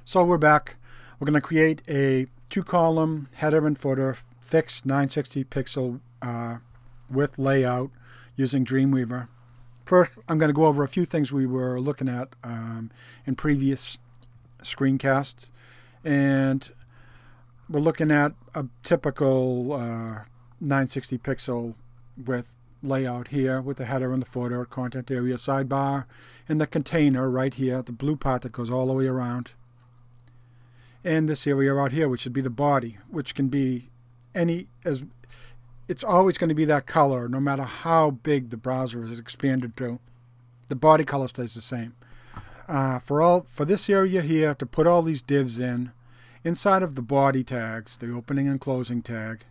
So we're back. We're going to create a 2-column header and footer fixed 960 pixel width layout using Dreamweaver. First, I'm going to go over a few things we were looking at in previous screencasts. And we're looking at a typical 960 pixel width layout here with the header and the footer, content area, sidebar, and the container right here, the blue part that goes all the way around. And this area out here, which should be the body, which can be it's always going to be that color no matter how big the browser is expanded to. The body color stays the same. For this area here, to put all these divs in, inside of the body tags, the opening and closing tag,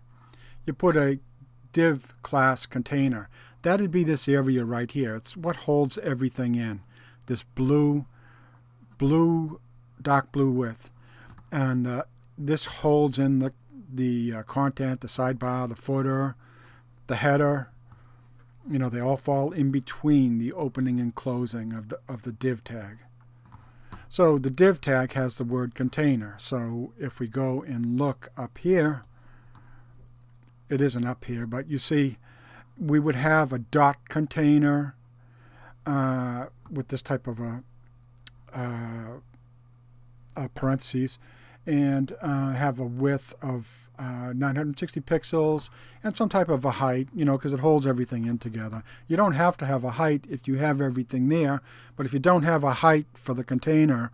you put a div class container. That'd be this area right here. It's what holds everything in. This dark blue width. And this holds in the content, the sidebar, the footer, the header. You know, they all fall in between the opening and closing of the div tag. So the div tag has the word container. So if we go and look up here, it isn't up here, but you see we would have a dot container with this type of a parentheses, and have a width of 960 pixels and some type of a height, you know, because it holds everything in together. You don't have to have a height if you have everything there, but if you don't have a height for the container,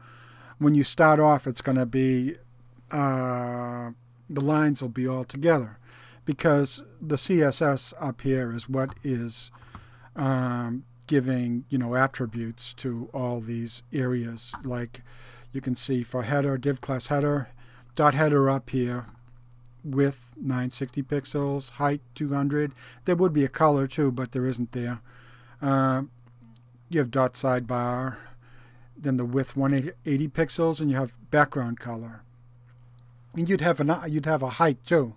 when you start off, it's going to be, the lines will be all together, because the CSS up here is what is giving, you know, attributes to all these areas. Like you can see for header, div class header, dot header up here, width 960 pixels, height 200. There would be a color too, but there isn't there. You have dot sidebar, then the width 180 pixels, and you have background color. And you'd have a height too,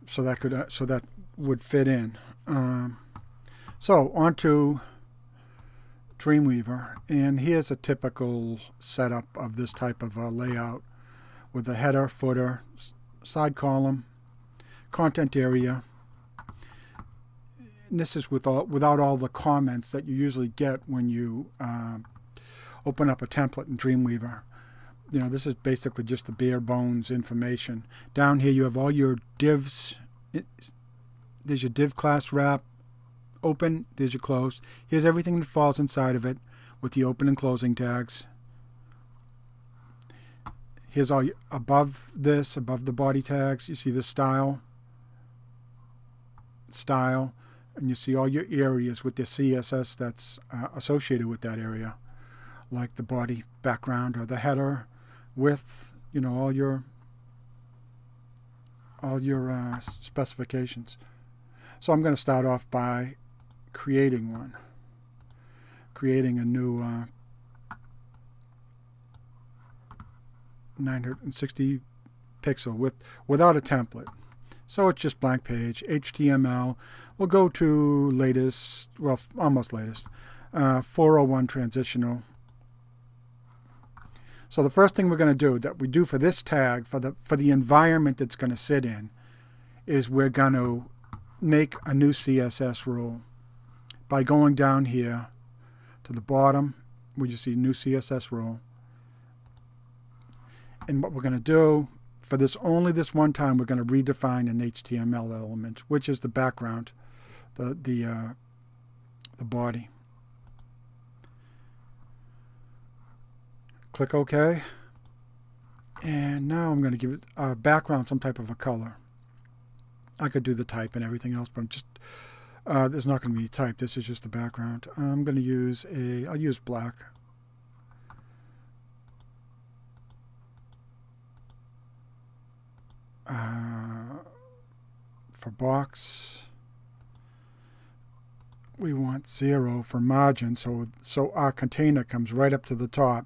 so that would fit in. So onto Dreamweaver, and here's a typical setup of this type of a layout with the header, footer, side column, content area. And this is without all the comments that you usually get when you open up a template in Dreamweaver. You know, this is basically just the bare bones information. Down here you have all your divs. There's your div class wrap. Open, there's your close. Here's everything that falls inside of it with the open and closing tags. Here's all above the body tags. You see the style, and you see all your areas with the CSS that's associated with that area, like the body background or the header width. You know, all your specifications. So I'm going to start off by creating a new 960 pixel without a template. So it's just blank page, HTML. We'll go to latest, well, almost latest, 401 transitional. So the first thing we're going to do that we do for this tag, for the environment it's going to sit in, is we're going to make a new CSS rule by going down here to the bottom where you see new CSS rule. And what we're going to do for this, only this one time, we're going to redefine an HTML element, which is the background, the body. Click OK. And now I'm going to give it a background some type of a color. I could do the type and everything else, but I'm just there's not going to be type. This is just the background. I'm going to use I'll use black. For box, we want 0 for margin, so our container comes right up to the top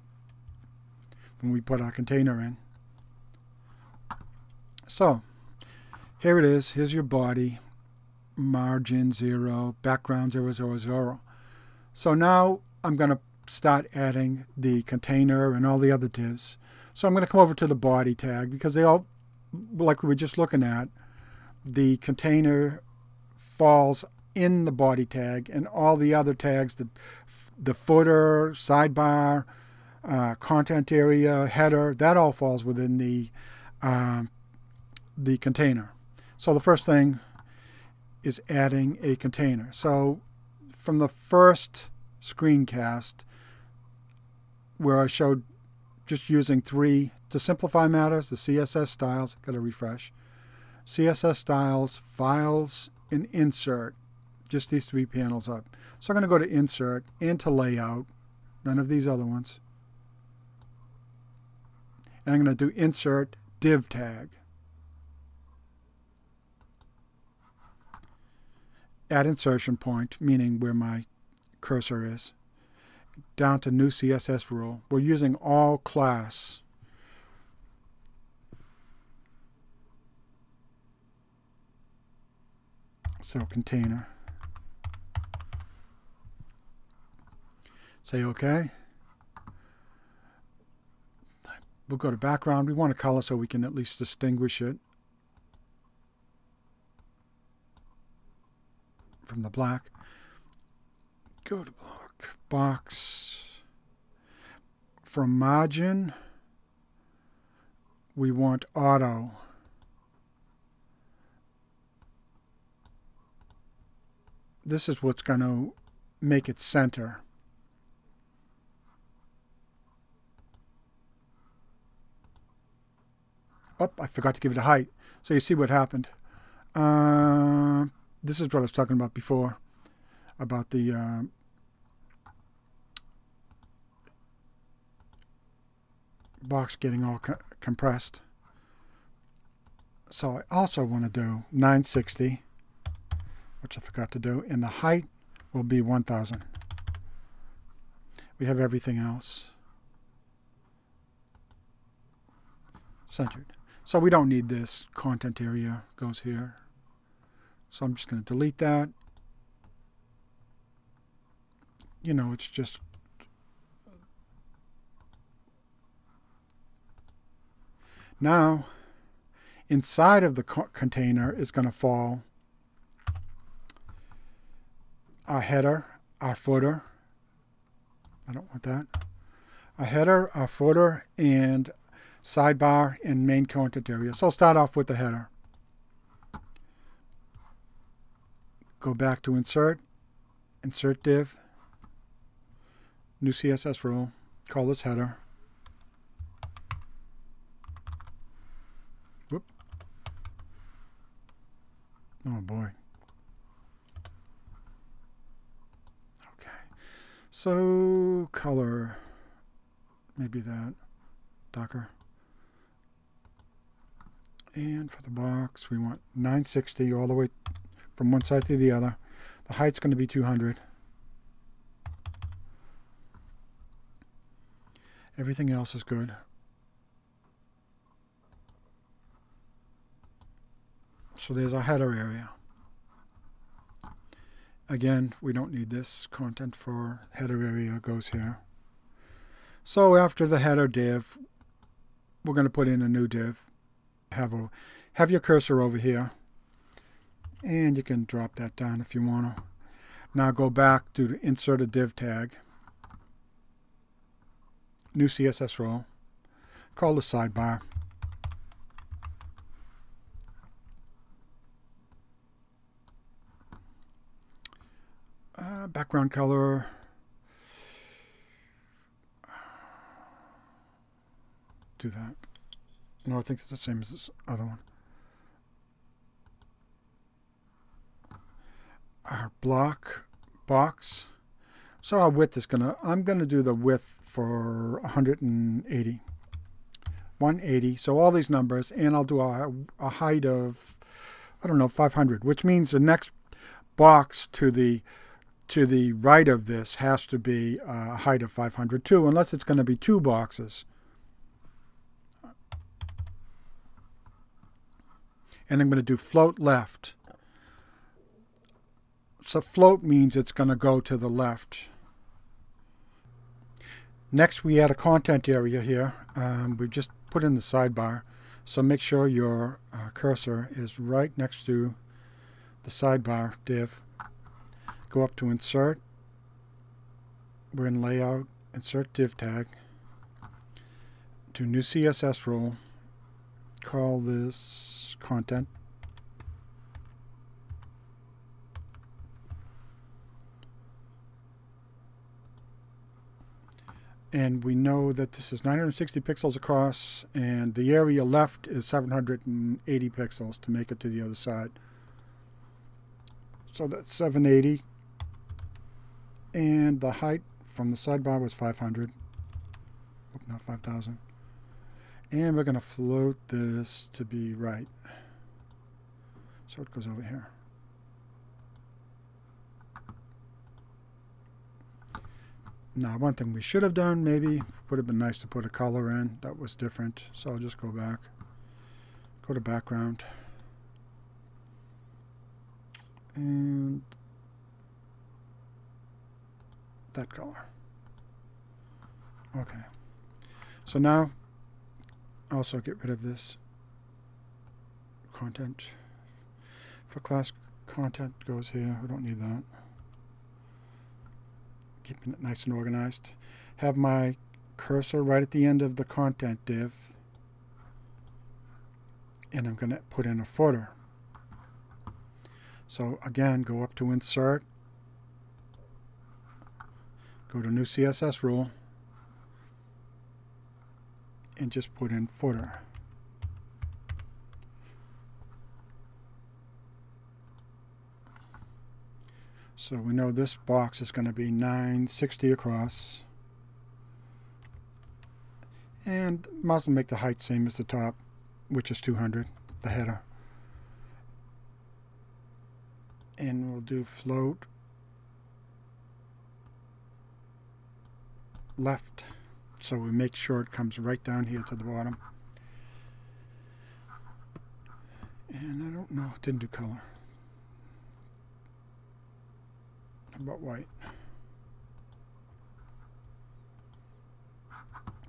when we put our container in. So here it is. Here's your body. Margin 0, background 0, 0, 0. So now I'm going to start adding the container and all the other divs. So I'm going to come over to the body tag because they all, like we were just looking at, the container falls in the body tag, and all the other tags, the footer, sidebar, content area, header, that all falls within the container. So the first thing is adding a container. So from the first screencast where I showed just using 3 to simplify matters, the CSS styles, got to refresh, CSS styles, files, and insert, just these 3 panels up. So I'm going to go to insert and to layout, none of these other ones. And I'm going to do insert div tag. Add insertion point, meaning where my cursor is, down to new CSS rule. We're using all class. So container. Say OK. We'll go to background. We want a color so we can at least distinguish it from the black. Go to block, box. From margin, we want auto. This is what's going to make it center. Oh, I forgot to give it a height. So you see what happened. This is what I was talking about before, about the box getting all compressed. So I also want to do 960, which I forgot to do, and the height will be 1000. We have everything else centered. So we don't need this. Content area goes here. So I'm just going to delete that. You know, it's just now inside of the container is going to fall our header, our footer. I don't want that. A header, our footer, and sidebar and main content area. So I'll start off with the header. Go back to insert, insert div, new CSS rule, call this header. Whoop. Oh boy. Okay. So color, maybe that, darker. And for the box, we want 960 all the way from one side to the other. The height's going to be 200. Everything else is good. So there's our header area. Again, we don't need this. Content for header area goes here. So after the header div, we're going to put in a new div. Have your cursor over here, and you can drop that down if you want to. Now go back to insert a div tag, new CSS role, call the sidebar. Background color, do that. No, I think it's the same as this other one. Our block box. So our width is I'm gonna do the width for 180. 180. So all these numbers, and I'll do a height of, I don't know, 500, which means the next box to the right of this has to be a height of 500 too, unless it's going to be 2 boxes. And I'm going to do float left. So float means it's going to go to the left. Next, we add a content area here. We've just put in the sidebar, so make sure your cursor is right next to the sidebar div. Go up to Insert. We're in Layout, Insert Div Tag. To New CSS Role. Call this Content. And we know that this is 960 pixels across, and the area left is 780 pixels to make it to the other side. So that's 780. And the height from the sidebar was 500. Oh, not 5,000. And we're going to float this to be right. So it goes over here. Now, one thing we should have done, maybe, would have been nice to put a color in. That was different. So I'll just go back. Go to background. And that color. Okay. So now, also get rid of this content. For class content goes here. We don't need that. Keeping it nice and organized. Have my cursor right at the end of the content div. And I'm going to put in a footer. So again, go up to Insert. Go to New CSS Rule. And just put in footer. So we know this box is going to be 960 across. And might as well make the height same as the top, which is 200, the header. And we'll do float left. So we make sure it comes right down here to the bottom. And I don't know, didn't do color. How about white?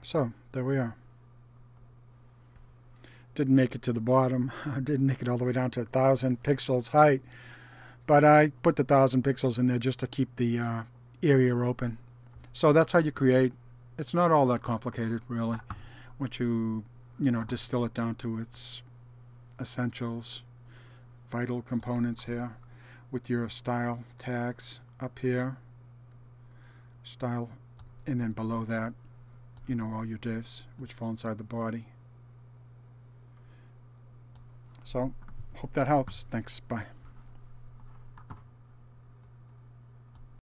So there we are. Didn't make it to the bottom. I didn't make it all the way down to 1,000 pixels height, but I put the 1,000 pixels in there just to keep the area open. So that's how you create. It's not all that complicated, really, once you distill it down to its essentials, vital components here, with your style tags up here, style, and then below that, all your divs, which fall inside the body. So, hope that helps. Thanks. Bye.